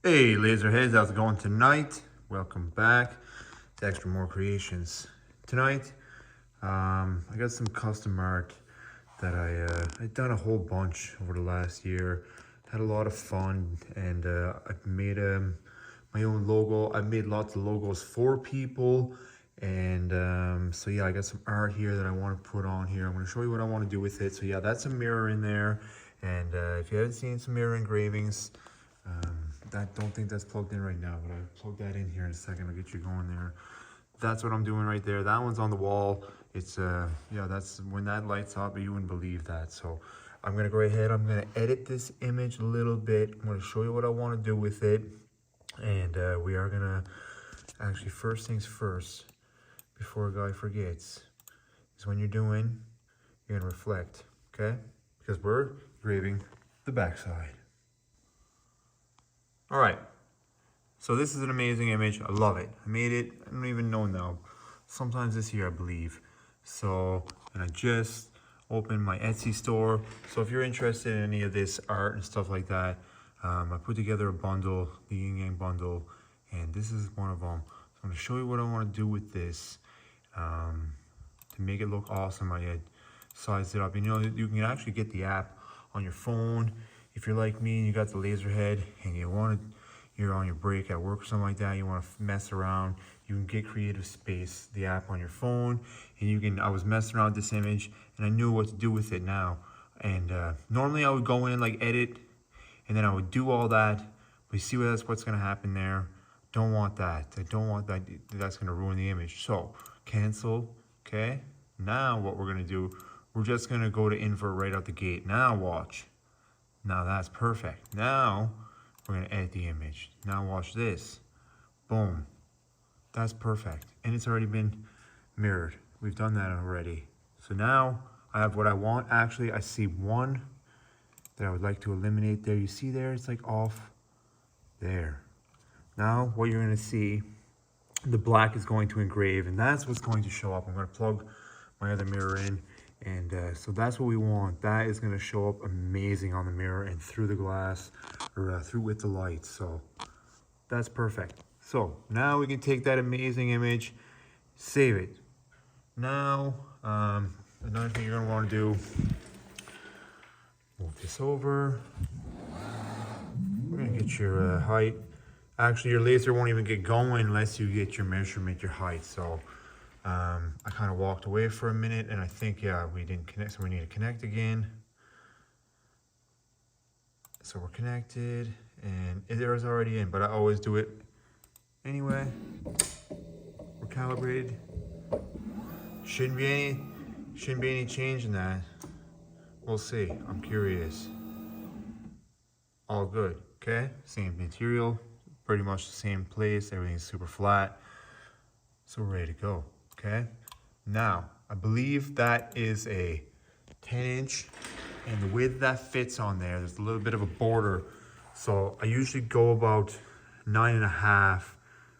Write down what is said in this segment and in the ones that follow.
Hey Laserheads, how's it going tonight? Welcome back to Extra More Creations. Tonight, I got some custom art that I've done a whole bunch over the last year. Had a lot of fun, and I've made my own logo. I've made lots of logos for people, and so yeah, I got some art here that I want to put on here. I'm going to show you what I want to do with it. So yeah, that's a mirror in there, and if you haven't seen some mirror engravings, I don't think that's plugged in right now, but I'll plug that in here in a second. I'll get you going there. That's what I'm doing right there. That one's on the wall. It's yeah, that's when that lights up, you wouldn't believe that. So I'm gonna go ahead, I'm gonna edit this image a little bit. I'm gonna show you what I want to do with it. And we are gonna actually, first things first, before a guy forgets, is when you're gonna reflect, okay? Because we're engraving the backside. All right, so this is an amazing image. I love it. I made it, I don't even know now, sometimes this year, I believe. So, and I just opened my Etsy store. So if you're interested in any of this art and stuff like that, I put together a bundle, the yin yang bundle, and this is one of them. So I'm gonna show you what I wanna do with this to make it look awesome. I had sized it up. And you know, you can actually get the app on your phone. If you're like me and you got the Laserhead and you're on your break at work or something like that, you want to mess around, you can get Creative Space, the app on your phone, and I was messing around with this image and I knew what to do with it now. And normally I would go in like edit and then I would do all that, but you see what's going to happen there. Don't want that. I don't want that. That's going to ruin the image. So cancel. Okay. Now what we're going to do, we're just going to go to invert right out the gate. Now watch. Now that's perfect. Now we're gonna edit the image. Now watch this. Boom. That's perfect. And it's already been mirrored. We've done that already. So now I have what I want. Actually, I see one that I would like to eliminate there. You see there, it's like off there. Now what you're gonna see, the black is going to engrave, and that's what's going to show up. I'm gonna plug my other mirror in. And so that's what we want. That is going to show up amazing on the mirror and through the glass, or through with the light. So that's perfect. So now we can take that amazing image, save it. Now, another thing you're going to want to do, move this over. We're going to get your height. Actually, your laser won't even get going unless you get your measurement, your height. So I kind of walked away for a minute and I think, yeah, we didn't connect, so we need to connect again. So we're connected and it was already in, but I always do it anyway. We're calibrated. Shouldn't be any change in that. We'll see. I'm curious. All good. Okay, same material, pretty much the same place. Everything's super flat. So we're ready to go. Okay, now I believe that is a 10-inch, and the width that fits on there's a little bit of a border. So I usually go about 9.5,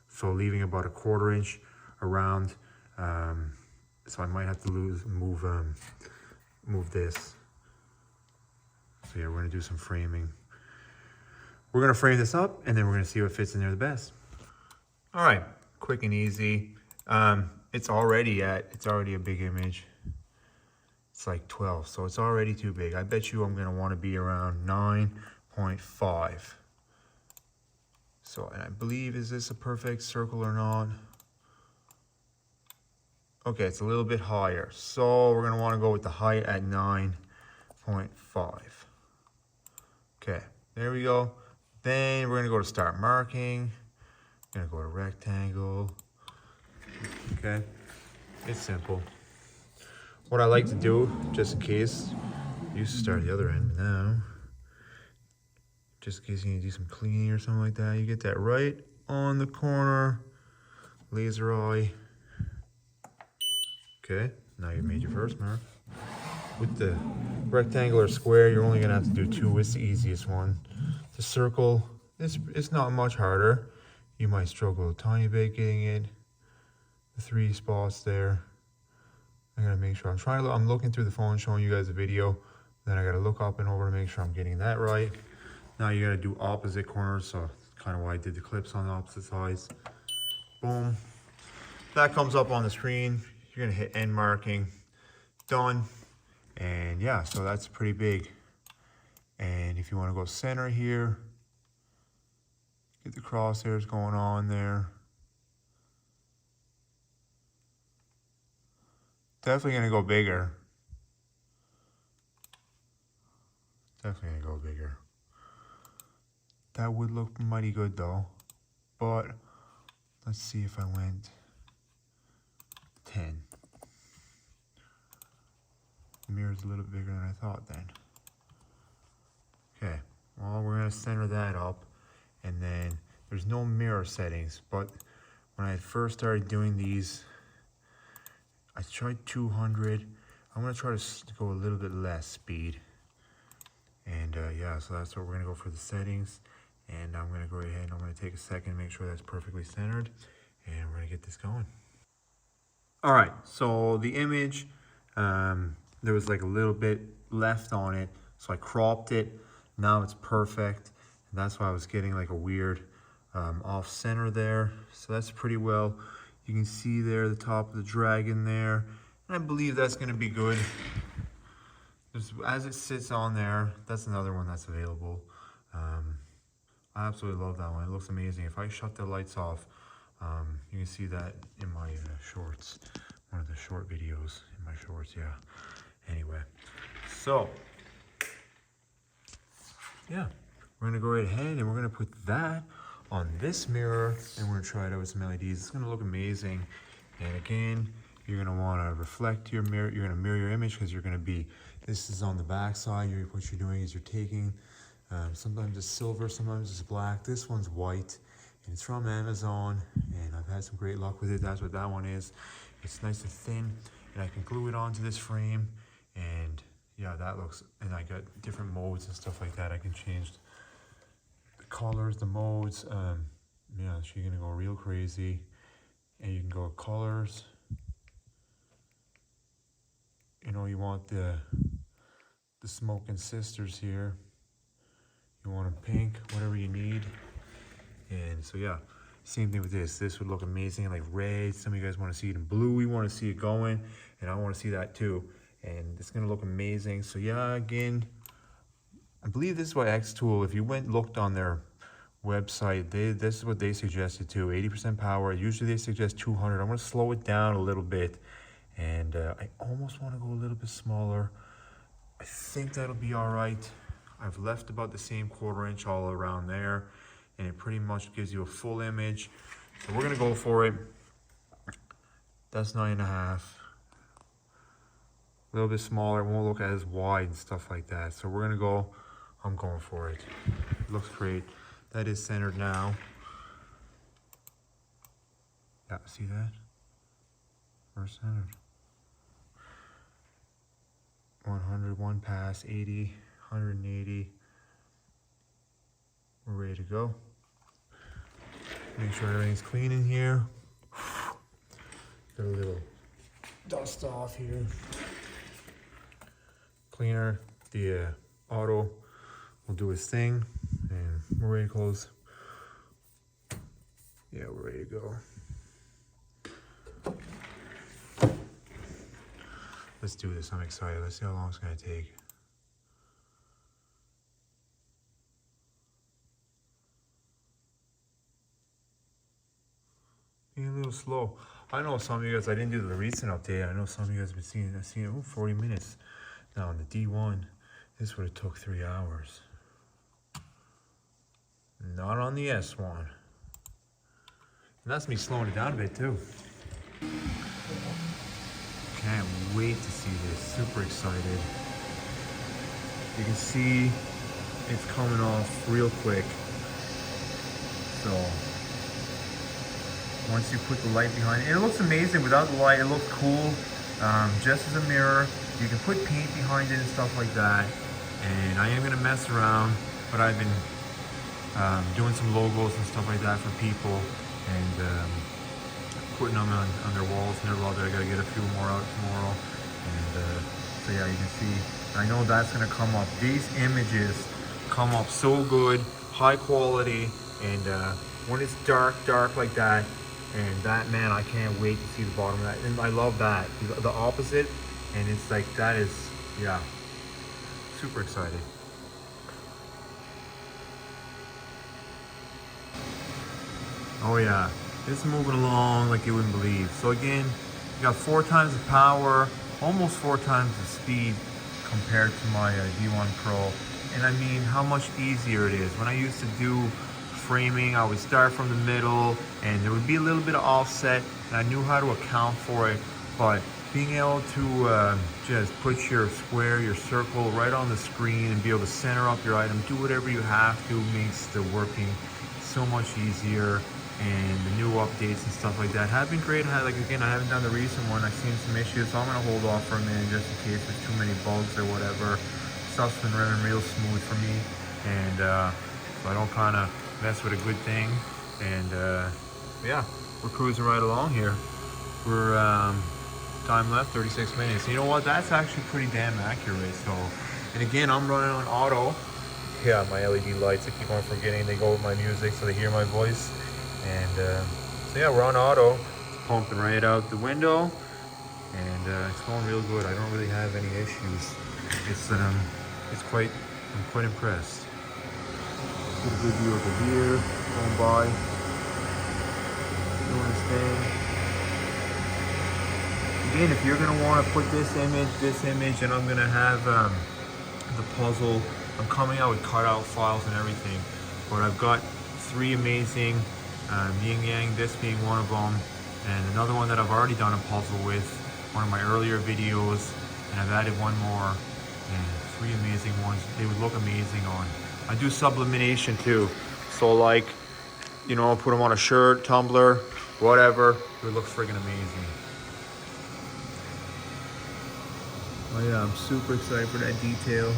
so leaving about 1/4 inch around. So I might have to move this. So yeah, we're gonna do some framing. We're gonna frame this up, and then we're gonna see what fits in there the best. All right, quick and easy. It's already a big image. It's like 12, so it's already too big. I bet you I'm gonna wanna be around 9.5. So, and I believe, is this a perfect circle or not? Okay, it's a little bit higher. So we're gonna wanna go with the height at 9.5. Okay, there we go. Then we're gonna go to start marking. Gonna go to rectangle. Okay, it's simple. What I like to do, just in case, I used to start the other end, but now, just in case you need to do some cleaning or something like that, you get that right on the corner, laser eye. Okay, now you've made your first mark. With the rectangle or square, you're only gonna have to do 2. It's the easiest one. The circle, it's not much harder. You might struggle a tiny bit getting it. The 3 spots there. I gotta make sure I'm looking through the phone, showing you guys the video. Then I gotta look up and over to make sure I'm getting that right. Now you gotta do opposite corners, so kind of why I did the clips on the opposite sides. Boom. That comes up on the screen. You're gonna hit end marking, done. And yeah, so that's pretty big. And if you want to go center here, get the crosshairs going on there. Definitely gonna go bigger. Definitely gonna go bigger. That would look mighty good though. But let's see if I went 10. The mirror's a little bit bigger than I thought then. Okay, well, we're gonna center that up. And then there's no mirror settings, but when I first started doing these, I tried 200. I'm gonna try to go a little bit less speed. And yeah, so that's what we're gonna go for the settings. And I'm gonna go ahead and I'm gonna take a second, make sure that's perfectly centered, and we're gonna get this going. All right, so the image, there was like a little bit left on it, so I cropped it. Now it's perfect. And that's why I was getting like a weird off center there. So that's pretty well. You can see there the top of the dragon there. And I believe that's gonna be good. Just as it sits on there, that's another one that's available. I absolutely love that one. It looks amazing. If I shut the lights off, you can see that in my shorts. One of the short videos in my shorts, yeah. Anyway, so, yeah. We're gonna go right ahead and we're gonna put that on this mirror and we're gonna try it out with some LEDs. It's gonna look amazing. And again, you're gonna wanna reflect your mirror, you're gonna mirror your image because you're gonna be, this is on the back side. What you're doing is you're taking, sometimes it's silver, sometimes it's black. This one's white and it's from Amazon and I've had some great luck with it. That's what that one is. It's nice and thin and I can glue it onto this frame and yeah, that looks, and I got different modes and stuff like that. I can change colors, the modes, yeah, so you're gonna go real crazy and you can go colors, you know, you want the smoking sisters here, you want them pink, whatever you need. And so yeah, same thing with this would look amazing like red. Some of you guys want to see it in blue, we want to see it going, and I want to see that too, and it's gonna look amazing. So yeah, again, I believe this is why xTool, if you looked on their website, this is what they suggested too, 80% power. Usually they suggest 200. I'm gonna slow it down a little bit, and I almost want to go a little bit smaller. I think that'll be all right. I've left about the same 1/4 inch all around there, and it pretty much gives you a full image. So we're gonna go for it. That's 9.5. A little bit smaller, it won't look as wide and stuff like that. So we're gonna go, I'm going for it. Looks great. That is centered now. Yeah, see that? We're centered. 100, one pass, 80, 180. We're ready to go. Make sure everything's clean in here. Got a little dust off here. Cleaner, the auto will do its thing, and we're ready to close. Yeah, we're ready to go. Let's do this, I'm excited. Let's see how long it's gonna take. Being a little slow. I know some of you guys, I didn't do the recent update. I know some of you guys have been seeing, I've seen it, 40 minutes. Now on the D1, this would have took 3 hours. Not on the S1. And that's me slowing it down a bit too. Can't wait to see this, super excited. You can see it's coming off real quick. So, once you put the light behind it, and it looks amazing without the light, it looks cool. Just as a mirror, you can put paint behind it and stuff like that. And I am gonna mess around, but I've been doing some logos and stuff like that for people, and putting them on their walls and their wall. I gotta get a few more out tomorrow. And so yeah, you can see, I know that's gonna come up. These images come up so good, high quality, And when it's dark like that, and that, man, I can't wait to see the bottom of that. And I love that, the opposite, and it's like, that is, yeah, super excited. Oh yeah, it's moving along like you wouldn't believe. So again, you got 4 times the power, almost 4 times the speed compared to my V1 Pro. And I mean, how much easier it is. When I used to do framing, I would start from the middle and there would be a little bit of offset, and I knew how to account for it. But being able to just put your square, your circle right on the screen and be able to center up your item, do whatever you have to, makes the working so much easier. And the new updates and stuff like that have been great. Like, again, I haven't done the recent one. I've seen some issues, so I'm gonna hold off for a minute just in case there's too many bugs or whatever. Stuff's been running real smooth for me, and so I don't kind of mess with a good thing. And yeah, we're cruising right along here. We're time left 36 minutes. You know what? That's actually pretty damn accurate. So, and again, I'm running on auto. Yeah, my LED lights, I keep on forgetting they go with my music so they hear my voice. And so yeah, we're on auto. It's pumping right out the window, and it's going real good. I don't really have any issues. It's quite, I'm quite impressed. Get a good view of the deer going by, doing his thing. Again, if you're gonna want to put this image, and I'm gonna have the puzzle. I'm coming out with cutout files and everything, but I've got 3 amazing yin yang, this being one of them, and another one that I've already done a puzzle with, one of my earlier videos, and I've added one more, and 3 amazing ones. They would look amazing on. I do sublimination too, so like, you know, I'll put them on a shirt, tumbler, whatever. It would look friggin' amazing. Oh yeah, I'm super excited for that detail.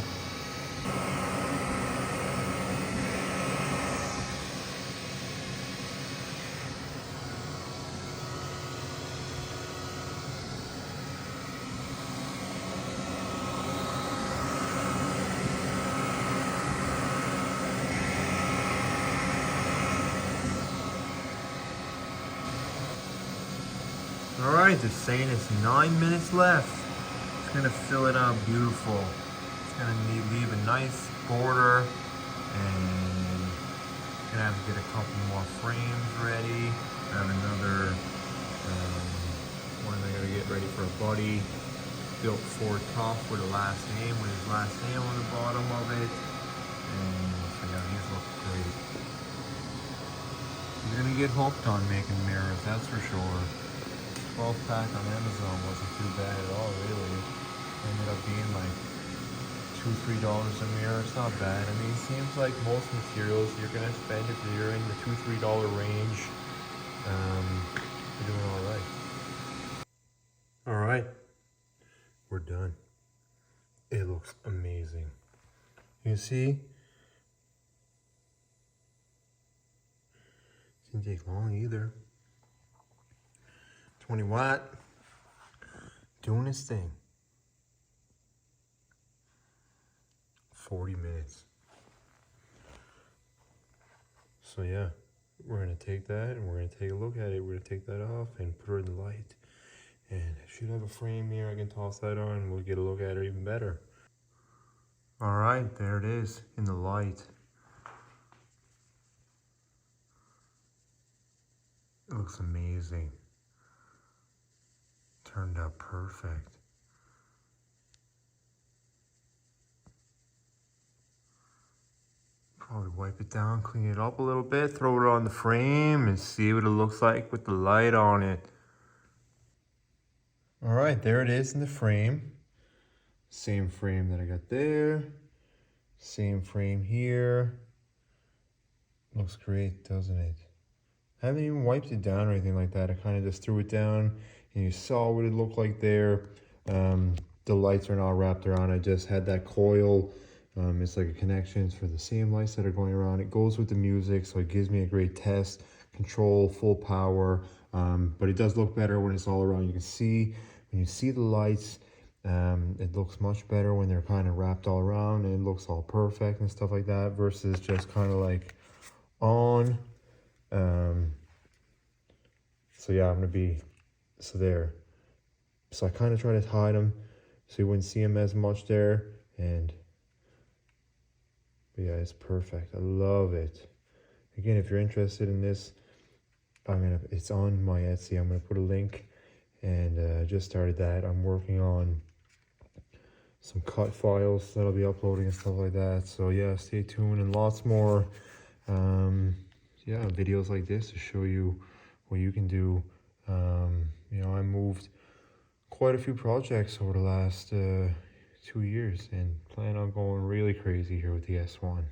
All right, the saying is 9 minutes left. It's gonna fill it out beautiful. It's gonna leave a nice border, and gonna have to get a couple more frames ready. I have another one I gotta get ready for a buddy. Built Ford Tough with a last name, with his last name on the bottom of it. And so yeah, these look great. You're gonna get hooked on making mirrors, that's for sure. 12 pack on Amazon wasn't too bad at all, really. Ended up being like $2-3 a mirror. It's not bad. I mean, it seems like most materials you're gonna spend, if you're in the $2-3 range, you're doing all right. All right, we're done. It looks amazing. You see? It didn't take long either. 20 watt, doing his thing. 40 minutes. So yeah, we're gonna take that and we're gonna take a look at it. We're gonna take that off and put her in the light. And I should have a frame here. I can toss that on and we'll get a look at her even better. All right, there it is in the light. It looks amazing. Turned out perfect. Probably wipe it down, clean it up a little bit, throw it on the frame and see what it looks like with the light on it. All right, there it is in the frame. Same frame that I got there. Same frame here. Looks great, doesn't it? I haven't even wiped it down or anything like that. I kind of just threw it down and you saw what it looked like there. The lights are not wrapped around. I just had that coil. It's like a connection for the same lights that are going around. It goes with the music, so it gives me a great test, control, full power. But it does look better when it's all around. You can see, when you see the lights, it looks much better when they're kind of wrapped all around and it looks all perfect and stuff like that, versus just kind of like on. So yeah, I'm gonna be, so there. So I kind of try to hide them so you wouldn't see them as much there. And but yeah, it's perfect. I love it. Again, if you're interested in this, it's on my Etsy. I'm gonna put a link, and I just started that. I'm working on some cut files that I'll be uploading and stuff like that. So yeah, stay tuned, and lots more yeah, videos like this to show you what you can do. You know, I moved quite a few projects over the last 2 years and plan on going really crazy here with the S1.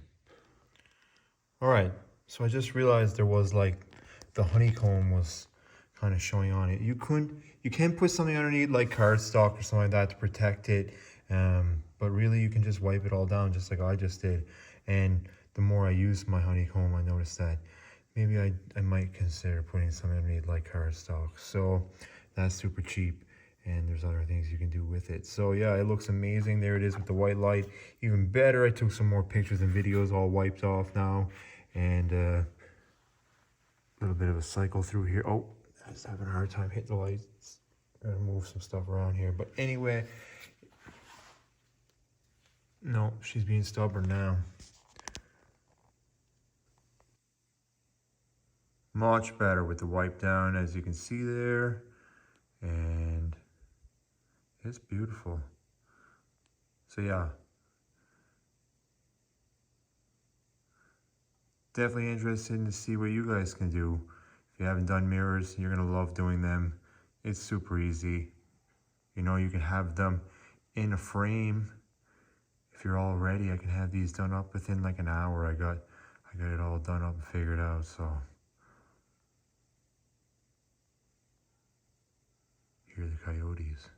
All right, so I just realized there was like the honeycomb was kind of showing on it. You can put something underneath like cardstock or something like that to protect it, but really you can just wipe it all down just like I just did. And the more I use my honeycomb, I noticed that maybe I might consider putting something underneath like cardstock. So that's super cheap, and there's other things you can do with it. So yeah, it looks amazing. There it is with the white light. Even better, I took some more pictures and videos all wiped off now. And a little bit of a cycle through here. Oh, I was having a hard time hitting the lights. I'm gonna move some stuff around here. But anyway, no, she's being stubborn now. Much better with the wipe down, as you can see there. And it's beautiful. So yeah, definitely interested to see what you guys can do. If you haven't done mirrors, you're gonna love doing them. It's super easy. You know, you can have them in a frame. If you're all ready, I can have these done up within like an hour. I got it all done up and figured out. So here are the coyotes.